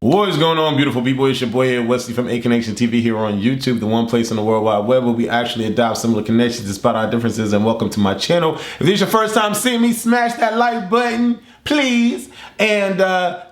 What is going on, beautiful people? It's your boy here, Wesley from A Connection TV here on YouTube, the one place on the World Wide Web where we actually adopt similar connections despite our differences. And welcome to my channel. If this is your first time seeing me, smash that like button, please. And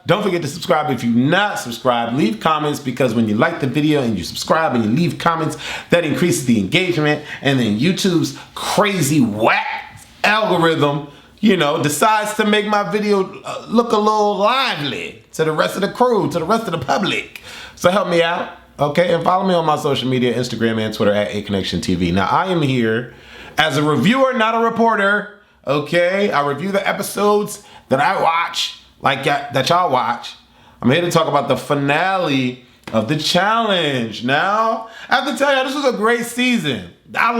don't forget to subscribe if you're not subscribed. Leave comments, because when you like the video and you subscribe and you leave comments, that increases the engagement. And then YouTube's crazy whack algorithm, you know, decides to make my video look a little lively to the rest of the crew, to the rest of the public. So help me out, okay? And follow me on my social media, Instagram and Twitter at AConnectionTV. Now, I am here as a reviewer, not a reporter, okay? I review the episodes that I watch, like that y'all watch. I'm here to talk about the finale of the challenge. Now, I have to tell you, this was a great season. I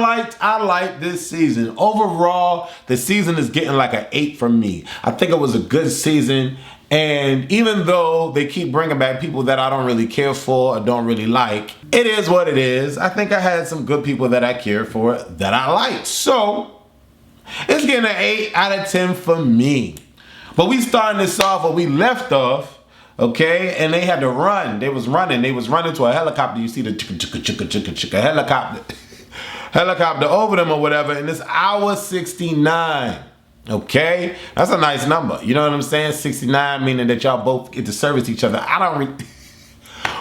liked this season. Overall, the season is getting like an 8 from me. I think it was a good season. And even though they keep bringing back people that I don't really care for or don't really like, it is what it is. I think I had some good people that I cared for that I liked. So, it's getting an 8 out of 10 for me. But we starting this off where we left off, okay? And they had to run. They was running to a helicopter. You see the helicopter over them or whatever, and it's hour 69. Okay, that's a nice number. You know what I'm saying? 69, meaning that y'all both get to service each other. I don't really.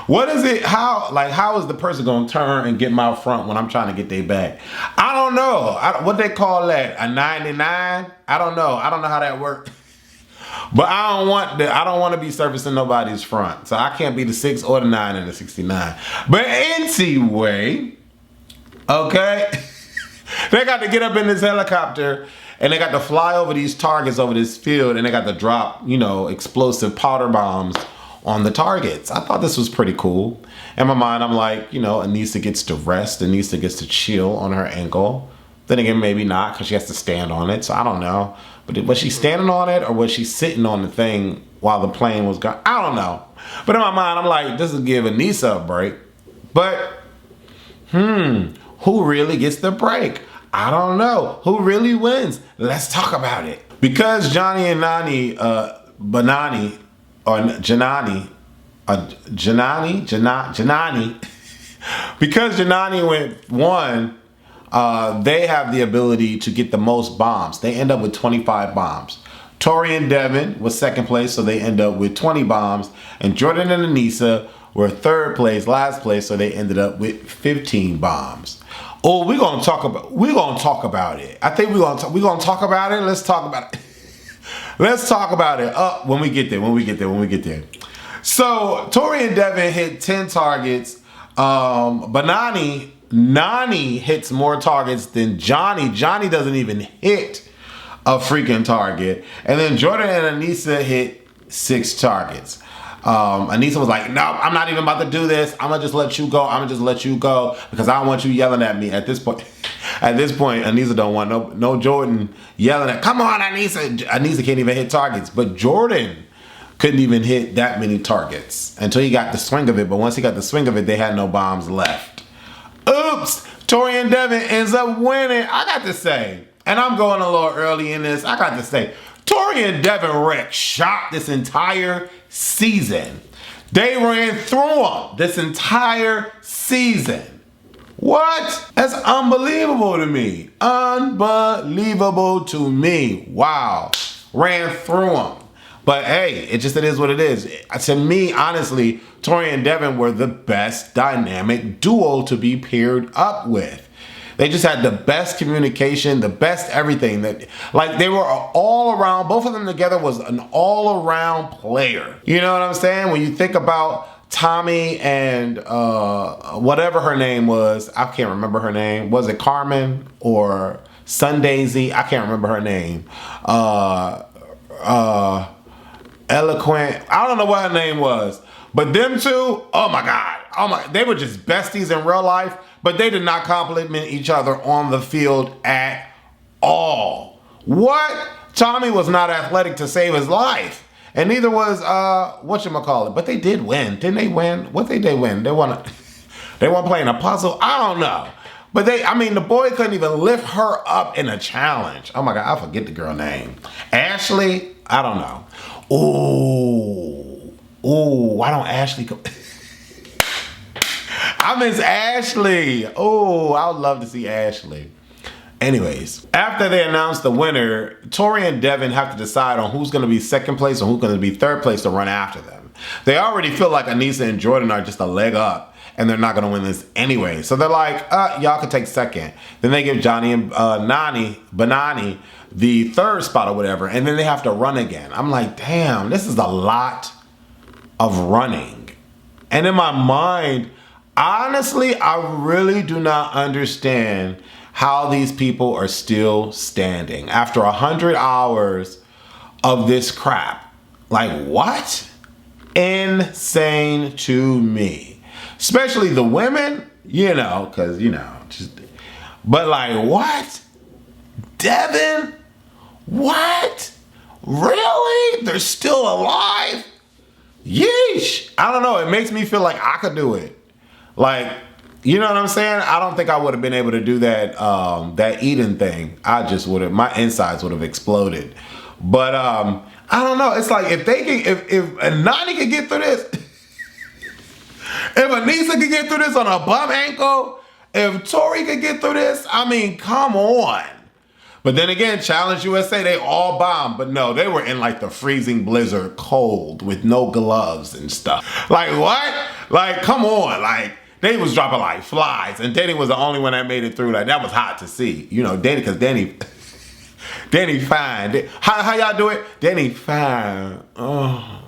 What is it? How is the person gonna turn and get my front when I'm trying to get their back? I don't know. What they call that? A 99? I don't know. I don't know how that works. But I don't want to be servicing nobody's front, so I can't be the 6 or the 9 and the 69. But anyway, okay, they got to get up in this helicopter. And they got to fly over these targets over this field, and they got to drop, you know, explosive powder bombs on the targets. I thought this was pretty cool. In my mind, I'm like, you know, Aneesa gets to rest. Aneesa gets to chill on her ankle. Then again, maybe not, because she has to stand on it. So I don't know. But was she standing on it, or was she sitting on the thing while the plane was going? I don't know. But in my mind, I'm like, this will give Aneesa a break. But, who really gets the break? I don't know. Who really wins? Let's talk about it. Because Johnny and Nani, Janani, because Janani won, they have the ability to get the most bombs. They end up with 25 bombs. Tori and Devin was second place, so they end up with 20 bombs. And Jordan and Aneesa were third place, last place, so they ended up with 15 bombs. Oh, we're gonna talk about it. I think we're gonna talk about it. Let's talk about it. Let's talk about it when we get there. So Tori and Devin hit 10 targets. But Nani hits more targets than Johnny. Johnny doesn't even hit a freaking target. And then Jordan and Aneesa hit 6 targets. Aneesa was like, no, I'm not even about to do this. I'm gonna just let you go. Because I don't want you yelling at me at this point. At this point, Aneesa don't want no Jordan yelling at, come on, Aneesa. Aneesa can't even hit targets. But Jordan couldn't even hit that many targets until he got the swing of it. But once he got the swing of it, they had no bombs left. Oops, Tori and Devin ends up winning. I got to say, and I'm going a little early in this, I got to say, Tori and Devin wrecked shop this entire season. They ran through them this entire season. What? That's unbelievable to me. Unbelievable to me. Wow. Ran through them. But hey, it is what it is. To me, honestly, Tori and Devin were the best dynamic duo to be paired up with. They just had the best communication, the best everything. Like, they were all around. Both of them together was an all-around player. You know what I'm saying? When you think about Tommy and whatever her name was, I can't remember her name. Was it Carmen or Sundaisy? I can't remember her name. Eloquent. I don't know what her name was. But them two, oh my God. They were just besties in real life. But they did not compliment each other on the field at all. What? Tommy was not athletic to save his life. And neither was, whatchamacallit. But they did win. Didn't they win? What did they win? They won playing a puzzle? I don't know. But the boy couldn't even lift her up in a challenge. Oh my God, I forget the girl name. Ashley? I don't know. Ooh. Oh, why don't Ashley go? I miss Ashley. Oh, I would love to see Ashley. Anyways, after they announce the winner, Tori and Devin have to decide on who's going to be second place and who's going to be third place to run after them. They already feel like Aneesa and Jordan are just a leg up and they're not going to win this anyway. So they're like, y'all can take second. Then they give Johnny and Banani the third spot or whatever, and then they have to run again. I'm like, damn, this is a lot of running. And in my mind, honestly, I really do not understand how these people are still standing after 100 hours of this crap. Like, what? Insane to me. Especially the women, because, but like, what? Devin? What? Really? They're still alive? Yeesh. I don't know. It makes me feel like I could do it. Like, you know what I'm saying? I don't think I would have been able to do that that eating thing. I just would have, my insides would have exploded. But I don't know. It's like if Nany could get through this, if Aneesa could get through this on a bum ankle, if Tori could get through this, I mean, come on. But then again, Challenge USA, they all bombed. But no, they were in like the freezing blizzard cold with no gloves and stuff. Like what? Like, come on. Like, they was dropping like flies. And Danny was the only one that made it through. Like, that was hot to see. Danny, because Danny fine. How y'all do it? Danny fine. Oh.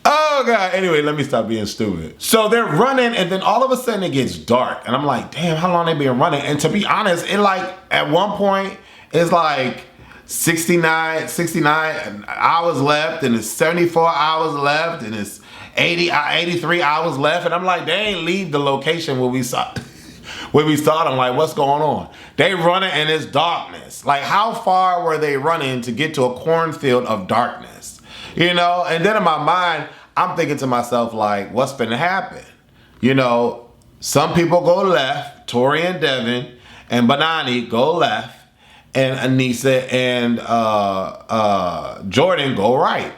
Oh God. Anyway, let me stop being stupid. So they're running and then all of a sudden it gets dark. And I'm like, damn, how long they been running? And to be honest, it like at one point it's like 69 hours left and it's 74 hours left and it's 83 hours left. And I'm like, they ain't leave the location where we saw them. Like, what's going on? They running and it's darkness. Like, how far were they running to get to a cornfield of darkness? And then in my mind, I'm thinking to myself, like, what's finna happen? Some people go left, Tori and Devin, and Banani go left, and Aneesa and Jordan go right.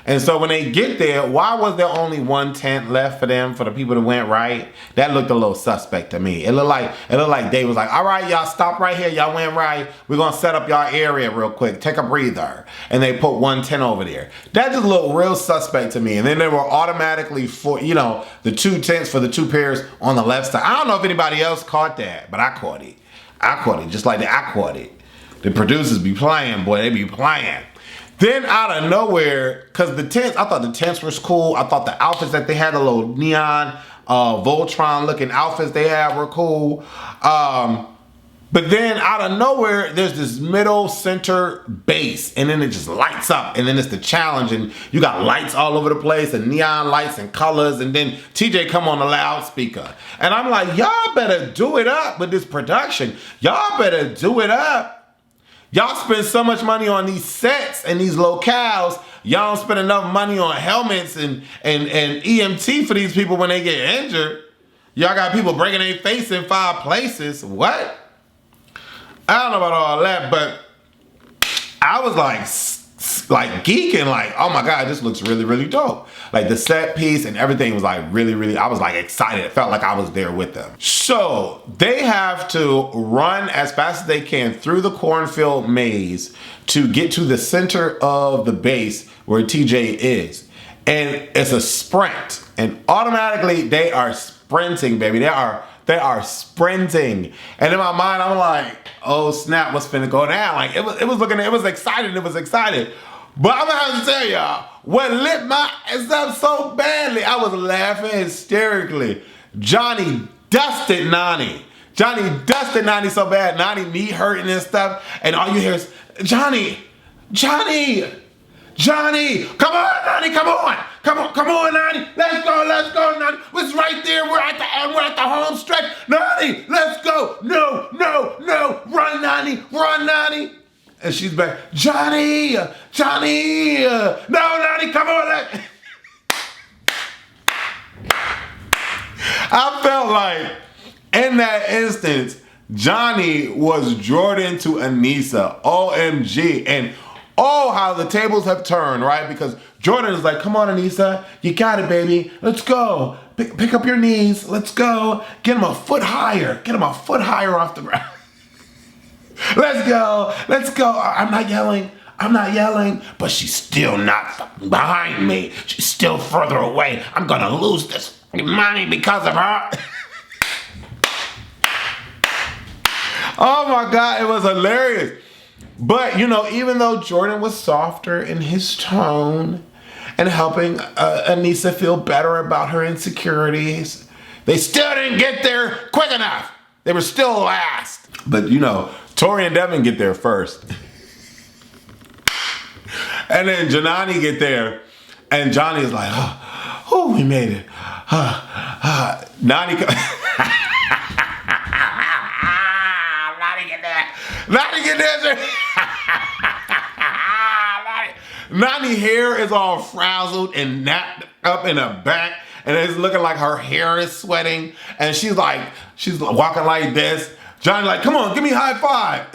And so when they get there, why was there only one tent left for them, for the people that went right? That looked a little suspect to me. It looked like Dave was like, all right, y'all stop right here. Y'all went right. We're going to set up y'all area real quick. Take a breather. And they put one tent over there. That just looked real suspect to me. And then they were automatically the two tents for the two pairs on the left side. I don't know if anybody else caught that, but I caught it. Just like I caught it. The producers be playing, boy. They be playing. Then out of nowhere, because I thought the tents was cool. I thought the outfits that they had, the little neon Voltron looking outfits they had were cool. But then out of nowhere, there's this middle center base and then it just lights up and then it's the challenge and you got lights all over the place and neon lights and colors and then TJ come on the loudspeaker. And I'm like, y'all better do it up with this production. Y'all better do it up. Y'all spend so much money on these sets and these locales. Y'all don't spend enough money on helmets and EMT for these people when they get injured. Y'all got people breaking their face in 5 places. What? I don't know about all that, but I was like geeking, like, oh my God, this looks really, really dope. Like the set piece and everything was like really, really, I was like excited. It felt like I was there with them. So they have to run as fast as they can through the cornfield maze to get to the center of the base where TJ is. And it's a sprint. And automatically they are sprinting, baby. They are sprinting. And in my mind, I'm like, oh snap, what's finna go down? Like it was excited. But I'm gonna have to tell y'all, what lit my ass up so badly, I was laughing hysterically. Johnny dusted Nany. So bad. Nany knee hurting and stuff. And all you hear is, Johnny, come on, Nany, come on, Nany, let's go, Nany, it's right there, we're at the home stretch, Nany, let's go, no, run, Nany, and she's back, Johnny, no, Nany, come on, I felt like, in that instance, Johnny was Jordan to Aneesa, OMG, and Oh, how the tables have turned, right? Because Jordan is like, come on, Aneesa, you got it, baby. Let's go. Pick up your knees. Let's go. Get him a foot higher. Get him a foot higher off the ground. Let's go. Let's go. I'm not yelling. I'm not yelling, but she's still not behind me. She's still further away. I'm going to lose this money because of her. Oh my God, it was hilarious. But, you know, even though Jordan was softer in his tone and helping Aneesa feel better about her insecurities, they still didn't get there quick enough. They were still last. But, you know, Tori and Devin get there first. And then Janani get there, and Johnny is like, oh, we made it. Nani get there. Nani get there. Nani hair is all frazzled and napped up in her back, and it's looking like her hair is sweating, and she's walking like this. Johnny like, come on, give me a high five.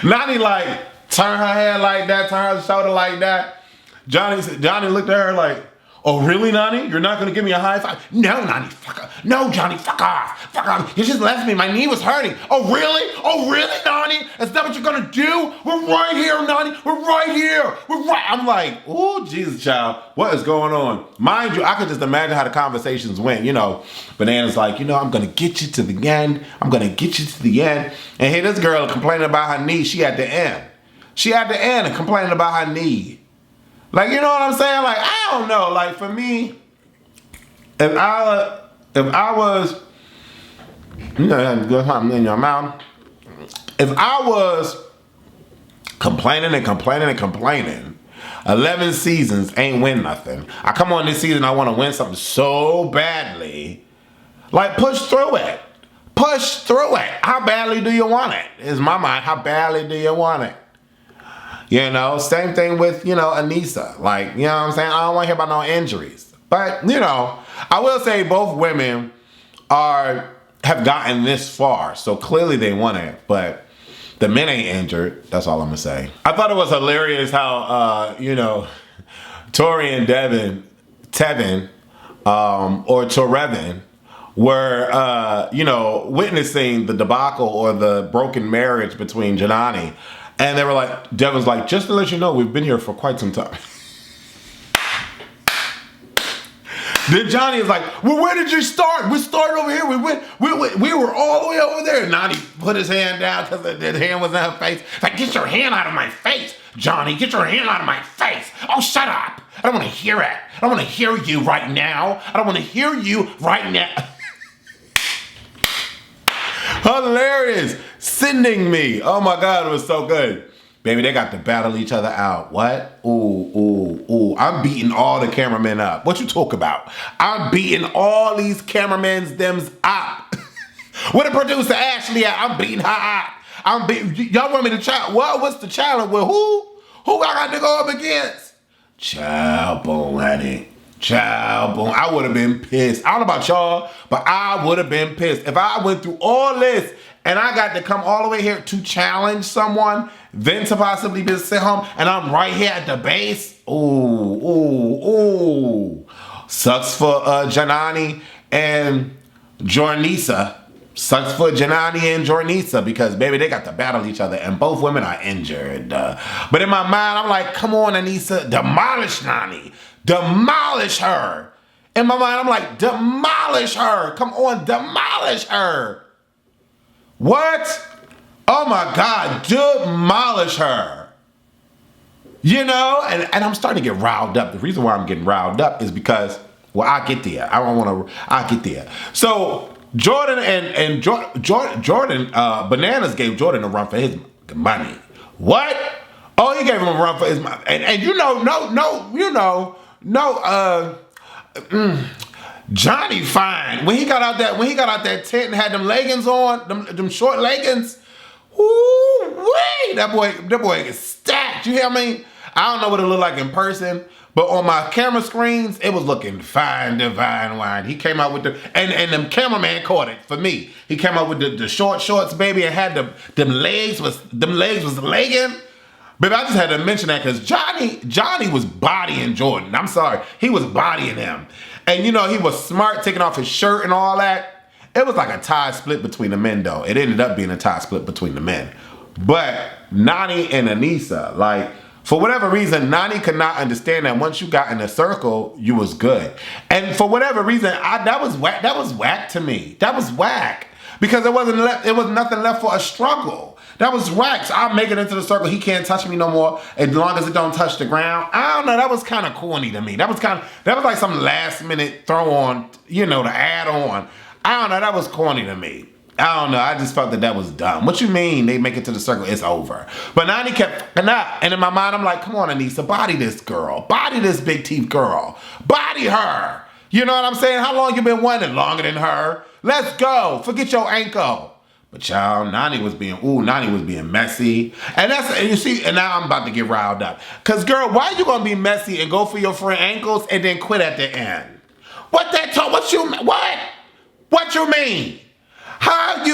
Nani like, turn her head like that, turn her shoulder like that. Johnny looked at her like, oh, really, Nani? You're not going to give me a high five? No, Nani, fuck off. No, Johnny, fuck off. Fuck off. You just left me. My knee was hurting. Oh, really? Oh, really, Nani? Is that what you're going to do? We're right here, Nani. We're right here. We're right. I'm like, oh, Jesus, child. What is going on? Mind you, I could just imagine how the conversations went. You know, Banana's like, you know, I'm going to get you to the end. I'm going to get you to the end. And here this girl complaining about her knee. She at the end. She at the end and complaining about her knee. Like, you know what I'm saying? Like, I don't know. Like, for me, if I was, you know, you got something in your mouth. If I was complaining and complaining and complaining, 11 seasons ain't win nothing. I come on this season, I want to win something so badly. Like, push through it. Push through it. How badly do you want it? Is my mind. How badly do you want it? You know, same thing with, you know, Aneesa. Like, you know what I'm saying? I don't want to hear about no injuries. But, you know, I will say both women have gotten this far. So clearly they won it. But the men ain't injured. That's all I'm going to say. I thought it was hilarious how, you know, Tori and Tevin, or Torevin, were, you know, witnessing the debacle or the broken marriage between Janani. And they were like, Devin's like, just to let you know, we've been here for quite some time. Then Johnny is like, well, where did you start? We started over here. We were all the way over there. And Nani put his hand down because the hand was in her face. Like, get your hand out of my face, Johnny. Get your hand out of my face. Oh, shut up. I don't want to hear it. I don't want to hear you right now. I don't want to hear you right now. Hilarious. Sending me. Oh my God, it was so good. Baby, they got to battle each other out. What? Ooh. I'm beating all the cameramen up. What you talk about? I'm beating all these cameramen's thems up. Where the producer Ashley at? I'm beating her up. Y'all want me to try? Well, what's the challenge with who? Who I got to go up against? Child boom, honey. Child boom. I would have been pissed. I don't know about y'all, but I would have been pissed. If I went through all this and I got to come all the way here to challenge someone, then to possibly be sent home, and I'm right here at the base. Ooh. Sucks for Janani and Jornisa. Sucks for Janani and Jornisa because, baby, they got to battle each other, and both women are injured. But in my mind, I'm like, come on, Aneesa, demolish Nani. Demolish her. In my mind, I'm like, demolish her. Come on, demolish her. What? Oh my God, demolish her. You know, and I'm starting to get riled up. The reason why I'm getting riled up is because, well, I'll get there. I'll get there. So Jordan and Jordan, Bananas gave Jordan a run for his money. What? Oh, he gave him a run for his money. And Johnny fine. When he got out that tent and had them leggings on, them short leggings, woo-wee, that boy is stacked. You hear me? I don't know what it looked like in person, but on my camera screens, it was looking fine, divine wine. He came out with and the cameraman caught it for me. He came out with the short shorts, baby, and had them legs was legging. But I just had to mention that because Johnny was bodying Jordan. I'm sorry. He was bodying him. And you know, he was smart, taking off his shirt and all that. It was like a tie split between the men, though. It ended up being a tie split between the men. But Nany and Aneesa, like, for whatever reason, Nany could not understand that once you got in the circle, you was good. And for whatever reason, that was whack. That was whack to me. That was whack. Because it was nothing left for a struggle. That was whack. So I'm making it into the circle. He can't touch me no more as long as it don't touch the ground. I don't know. That was kind of corny to me. That was like some last minute throw on, you know, to add on. I don't know. That was corny to me. I don't know. I just felt that was dumb. What you mean they make it to the circle? It's over. But Nany kept fucking up. And in my mind, I'm like, come on, Aneesa, body this girl. Body this big teeth girl. Body her. You know what I'm saying? How long you been wanting? Longer than her. Let's go. Forget your ankle. But child, Nany was being messy. And you see, and now I'm about to get riled up. Cause girl, why you gonna be messy and go for your friend ankles and then quit at the end? What you mean? How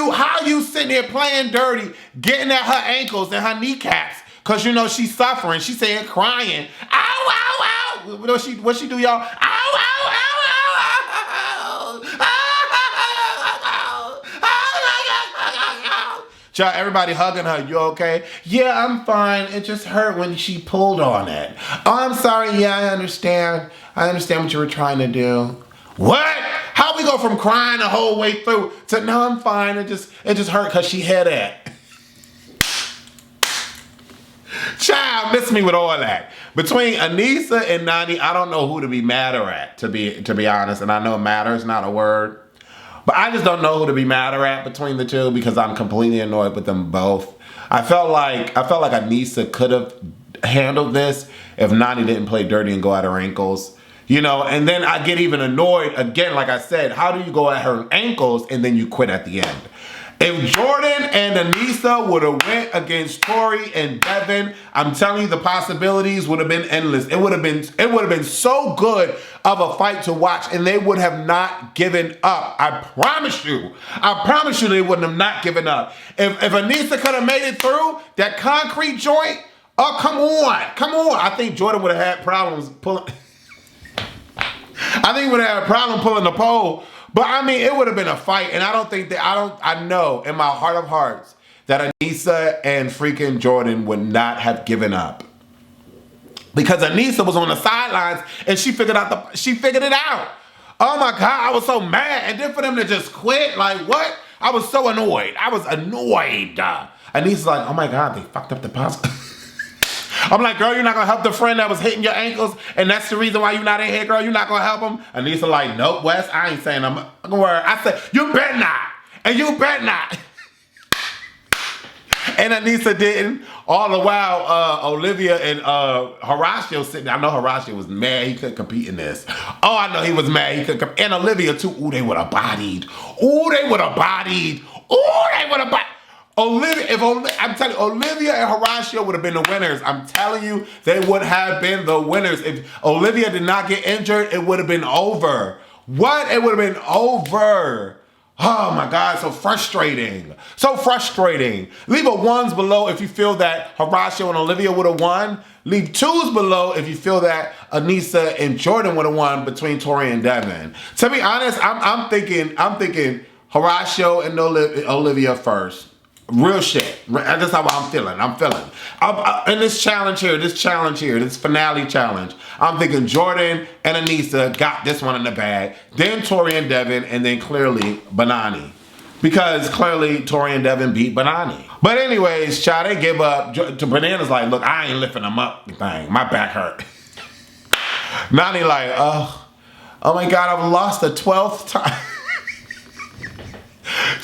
you sitting here playing dirty, getting at her ankles and her kneecaps, cause you know she's suffering. She's saying crying. Ow, ow, ow. What she do, y'all? Ow, ow, ow, ow, ow, ow. Child, everybody hugging her. You okay? Yeah, I'm fine. It just hurt when she pulled on it. Oh, I'm sorry. Yeah, I understand. I understand what you were trying to do. What? How we go from crying the whole way through to no, I'm fine. It just hurt because she hit it. Child, miss me with all that. Between Aneesa and Nany, I don't know who to be madder at, to be honest. And I know matter is not a word. But I just don't know who to be madder at between the two because I'm completely annoyed with them both. I felt like Aneesa could have handled this if Nany didn't play dirty and go at her ankles. You know, and then I get even annoyed again, like I said, how do you go at her ankles and then you quit at the end? If Jordan and Aneesa would have went against Tori and Devin, I'm telling you the possibilities would have been endless. It would have been so good of a fight to watch, and they would have not given up. I promise you they wouldn't have not given up. If Aneesa could have made it through that concrete joint, oh, come on. I think Jordan would have had problems pulling. I think he would have had a problem pulling the pole. But I mean, it would have been a fight, and I know in my heart of hearts that Aneesa and freaking Jordan would not have given up. Because Aneesa was on the sidelines and she figured it out. Oh my God, I was so mad. And then for them to just quit, like what? I was so annoyed. Aneesa's like, oh my God, they fucked up the pasta. I'm like, girl, you're not gonna help the friend that was hitting your ankles, and that's the reason why you're not in here, girl. You're not gonna help him. Aneesa like, nope, Wes, I ain't saying I'm gonna worry. I said, you bet not, and you bet not. And Aneesa didn't. All the while, Olivia and Horacio sitting there. I know Horacio was mad he couldn't compete in this. Oh, I know he was mad he couldn't compete. And Olivia too. Ooh, they would have bodied. I'm telling you, Olivia and Horacio would have been the winners. I'm telling you, they would have been the winners. If Olivia did not get injured, it would have been over. What? It would have been over. Oh my God, so frustrating. So frustrating. Leave a ones below if you feel that Horacio and Olivia would have won. Leave twos below if you feel that Aneesa and Jordan would have won between Tori and Devin. To be honest, I'm thinking Horacio and Olivia first. Real shit. That's how I'm feeling. In this finale challenge, I'm thinking Jordan and Aneesa got this one in the bag. Then Tori and Devin, and then clearly Banani. Because clearly Tori and Devin beat Banani. But anyways, child, they give up. To Banana's like, look, I ain't lifting them up. Dang, my back hurt. Nany like, oh my God, I've lost the 12th time.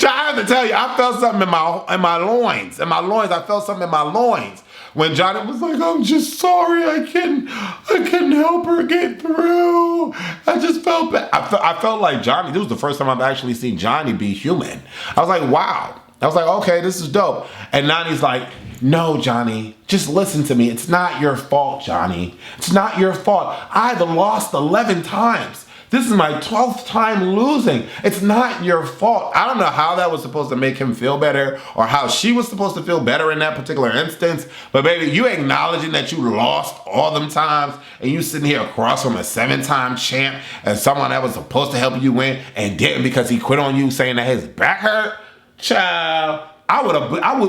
I have to tell you, I felt something in my loins. I felt something in my loins. When Johnny was like, I'm just sorry, I couldn't help her get through. I just felt bad. I felt like Johnny, this was the first time I've actually seen Johnny be human. I was like, wow. I was like, okay, this is dope. And Nany's like, no, Johnny, just listen to me. It's not your fault, Johnny. It's not your fault. I've lost 11 times. This is my 12th time losing. It's not your fault. I don't know how that was supposed to make him feel better or how she was supposed to feel better in that particular instance. But baby, you acknowledging that you lost all them times and you sitting here across from a 7-time champ and someone that was supposed to help you win and didn't because he quit on you saying that his back hurt. Child,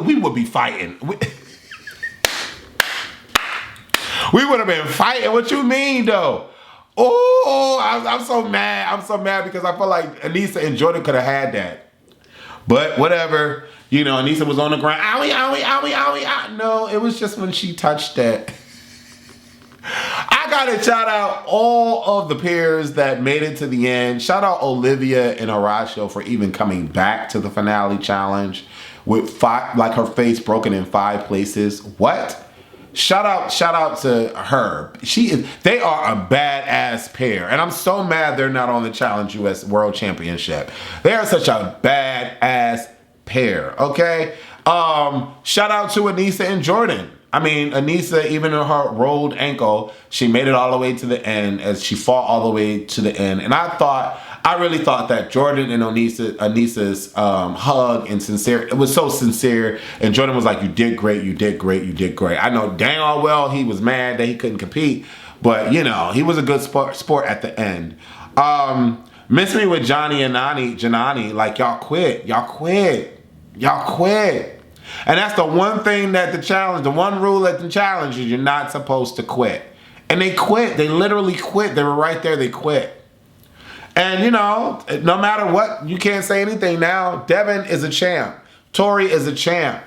we would be fighting. We would have been fighting. What you mean though? Oh, I'm so mad. I'm so mad because I feel like Aneesa and Jordan could have had that. But whatever. You know, Aneesa was on the ground. Owie, owie, owie, owie, owie. No, it was just when she touched that. I gotta shout out all of the pairs that made it to the end. Shout out Olivia and Horacio for even coming back to the finale challenge with her face broken in 5 places. What? Shout out to her. They are a badass pair. And I'm so mad they're not on the Challenge US World Championship. They are such a badass pair, okay? Shout out to Aneesa and Jordan. I mean, Aneesa, even in her rolled ankle, she made it all the way to the end as she fought all the way to the end. And I really thought that Jordan and Aneesa's hug and sincere, it was so sincere. And Jordan was like, you did great, you did great, you did great. I know dang all well he was mad that he couldn't compete, but you know, he was a good sport at the end. Miss me with Johnny and Janani, like y'all quit. And that's the one thing that the one rule at the challenge is you're not supposed to quit. And they quit. They literally quit. They were right there. They quit. And, you know, no matter what, you can't say anything now. Devin is a champ. Tori is a champ.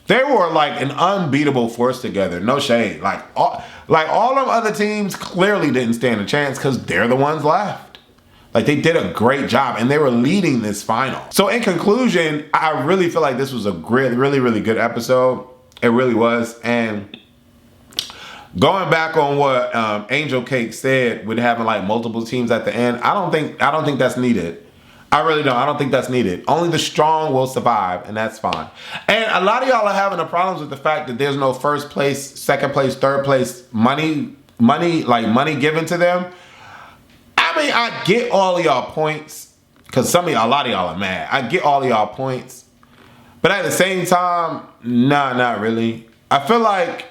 They were like an unbeatable force together. No shade. Like all them other teams clearly didn't stand a chance because they're the ones left. Like, they did a great job, and they were leading this final. So, in conclusion, I really feel like this was a great, really, really good episode. It really was. And going back on what Angel Cake said with having, like, multiple teams at the end, I don't think that's needed. I really don't. I don't think that's needed. Only the strong will survive, and that's fine. And a lot of y'all are having the problems with the fact that there's no first place, second place, third place money given to them. I mean, I get all of y'all points because a lot of y'all are mad. I get all of y'all points, but at the same time, nah, not really. I feel like,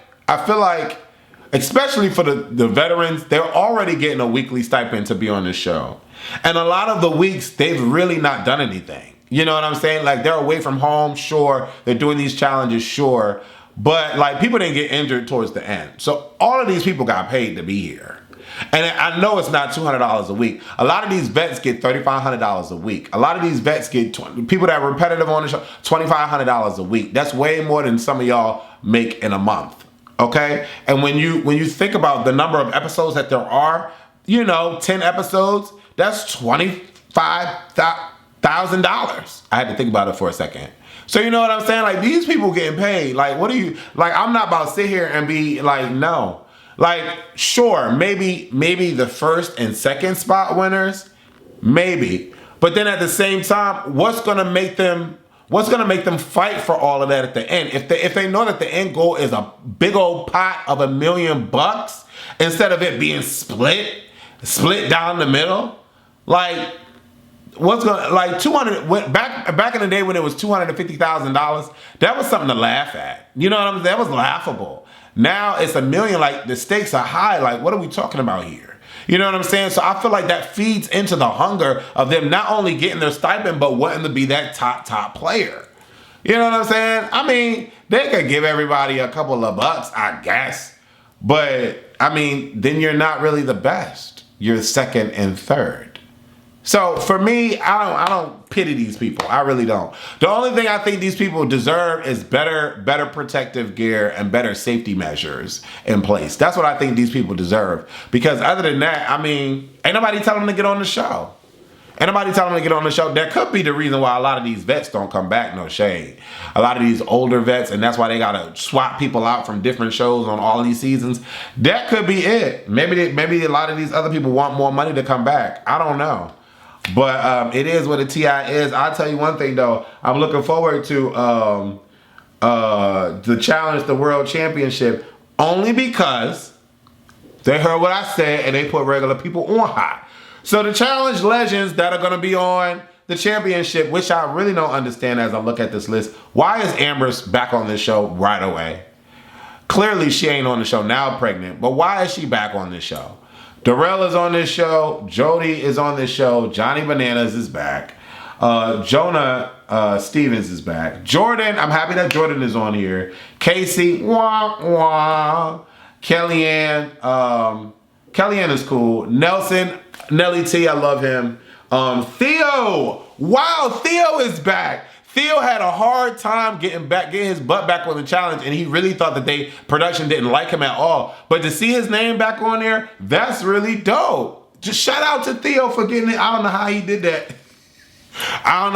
especially for the veterans, they're already getting a weekly stipend to be on the show, and a lot of the weeks they've really not done anything. You know what I'm saying? Like, they're away from home, sure. They're doing these challenges, sure, but like, people didn't get injured towards the end, so all of these people got paid to be here. And I know it's not $200 a week. A lot of these vets get $3,500 a week. A lot of these vets get people that are repetitive on the show, $2,500 a week. That's way more than some of y'all make in a month. Okay? And when you think about the number of episodes that there are, you know, 10 episodes, that's $25,000. I had to think about it for a second. So you know what I'm saying? Like, these people getting paid. Like, what do you, like, I'm not about to sit here and be like, no. Like, sure, maybe the first and second spot winners, maybe. But then at the same time, what's gonna make them fight for all of that at the end? If they know that the end goal is a big old pot of $1 million instead of it being split down the middle, like, what's gonna, like, 200 back in the day when it was $250,000, that was something to laugh at. You know what I'm saying? That was laughable. Now it's $1 million. Like, the stakes are high. Like, what are we talking about here? You know what I'm saying? So I feel like that feeds into the hunger of them not only getting their stipend, but wanting to be that top player. You know what I'm saying? I mean, they could give everybody a couple of bucks, I guess. But, I mean, then you're not really the best. You're second and third. So for me, I don't pity these people. I really don't. The only thing I think these people deserve is better protective gear and better safety measures in place. That's what I think these people deserve. Because other than that, I mean, ain't nobody telling them to get on the show. Ain't nobody telling them to get on the show. That could be the reason why a lot of these vets don't come back, no shade. A lot of these older vets, and that's why they gotta swap people out from different shows on all of these seasons. That could be it. Maybe a lot of these other people want more money to come back. I don't know. But it is what a TI is. I'll tell you one thing though. I'm looking forward to the Challenge, the World Championship, only because they heard what I said and they put regular people on high. So the challenge legends that are going to be on the championship, which I really don't understand as I look at this list. Why is Amber back on this show right away? Clearly she ain't on the show now pregnant, but why is she back on this show? Darrell is on this show. Jody is on this show. Johnny Bananas is back. Jonah Stevens is back. Jordan, I'm happy that Jordan is on here. Casey, wah, wah. Kellyanne is cool. Nelson, Nelly T, I love him. Theo, wow, Theo is back. Theo had a hard time getting his butt back on the challenge, and he really thought that production didn't like him at all. But to see his name back on there, that's really dope. Just shout out to Theo for getting it. I don't know how he did that. I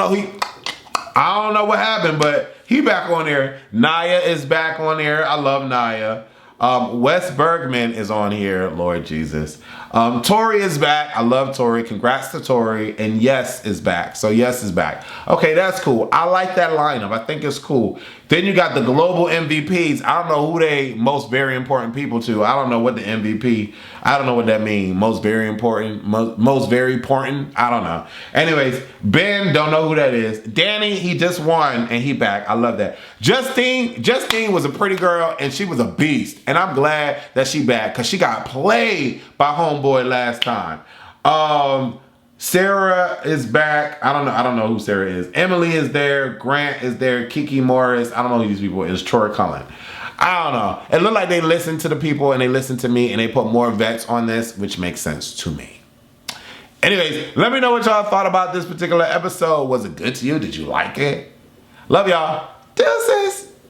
don't know what happened, but he back on there. Naya is back on there. I love Naya. Wes Bergman is on here. Lord Jesus. Tori is back. I love Tori. Congrats to Tori. And Yes is back. So Yes is back. Okay, that's cool. I like that lineup. I think it's cool. Then you got the global MVPs. I don't know who they most very important people to. I don't know what the MVP. I don't know what that means. Most very important. Most very important. I don't know. Anyways, Ben, don't know who that is. Danny, he just won and he back. I love that. Justine was a pretty girl and she was a beast. And I'm glad that she back because she got played by Homeboy last time. Sarah is back. I don't know who Sarah is. Emily is there. Grant is there. Kiki Morris. I don't know who these people is. Troy Cullen. I don't know. It looked like they listened to the people and they listened to me and they put more vets on this, which makes sense to me. Anyways, let me know what y'all thought about this particular episode. Was it good to you? Did you like it? Love y'all. Deuces.